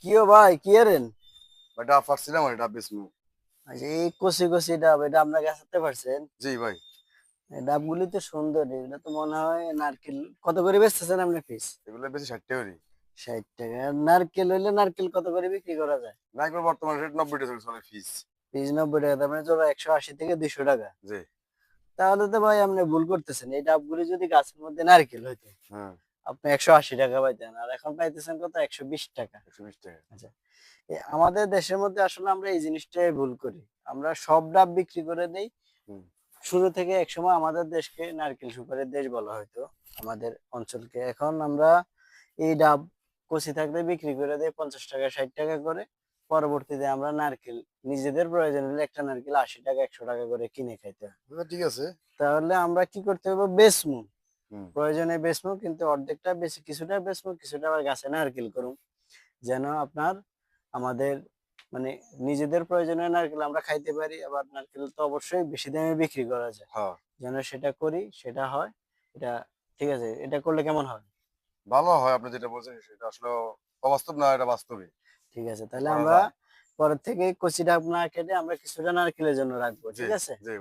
কিও ভাই কি এরেন? ডাব পারছিলাম আর ডাব বেচমু। আচ্ছা, এই কচি কচি ডাব এটা আপনার গাছতে পারছেন? জি ভাই। এই ডাবগুলি তো সুন্দর, এটা তো মনে হয় নারকেল। কত করে বেচতেছেন আপনি পিস? এগুলো বেশি 60 টাকা করে। 60 টাকা। আর নারকেল হইলে নারকেল কত করে বিক্রি করা যায়? না একবার বর্তমান রেট 90 টাকা চলে পিস। পিস 90 টাকা, তার মানে জোড়া 180 থেকে 200 টাকা। জি। তাহলে তো ভাই আপনি ভুল করতেছেন, এই ডাবগুলি যদি গাছের মধ্যে নারকেল হইতো হ্যাঁ। আপনি 180 টাকা পাইতেন, আর এখন পাইতেছেন কত? 120 টাকা। 120 টাকা। আচ্ছা, আমাদের দেশের মধ্যে আসলে আমরা এই জিনিসটাই ভুল করি। আমরা সব ডাব বিক্রি করে দেই। হুম। শুরু থেকে একসময় আমাদের দেশকে নারকেল সুপারির দেশ বলা হতো, আমাদের অঞ্চলকে। এখন আমরা এই ডাব কচি থাকতে বিক্রি করে দেই 50 টাকা 60 টাকা করে। পরবর্তীতে আমরা নারকেল নিজেদের প্রয়োজন হলে একটা নারকেল 80 টাকা 100 টাকা করে কিনে খাইতে হয়। ঠিক আছে। তাহলে আমরা কি করতে হবে? বেচমু, হুম। প্রয়োজনে বেচমু, কিন্তু অর্ধেকটা বেশি কিছুটা বেচমু, কিছুটা আবার গাছে নারকেল করুম, যেন আপনার আমাদের মানে নিজেদের প্রয়োজনে নারকেল আমরা খাইতে পারি। আবার নারকেল তো অবশ্যই বেশি দামে বিক্রি করা যায়, হ্যাঁ। যেন সেটা করি, সেটা হয়। এটা ঠিক আছে, এটা করলে কেমন হয়? ভালো হয় আপনি যেটা বলছেন সেটা আসলে অবাস্তব না, এটা বাস্তবই। ঠিক আছে, তাহলে করা আমরা যায়। পরের থেকে কচি ডাব না কেটে আমরা কিছুটা নারকেলের জন্য রাখবো, জি। ঠিক আছে? জি।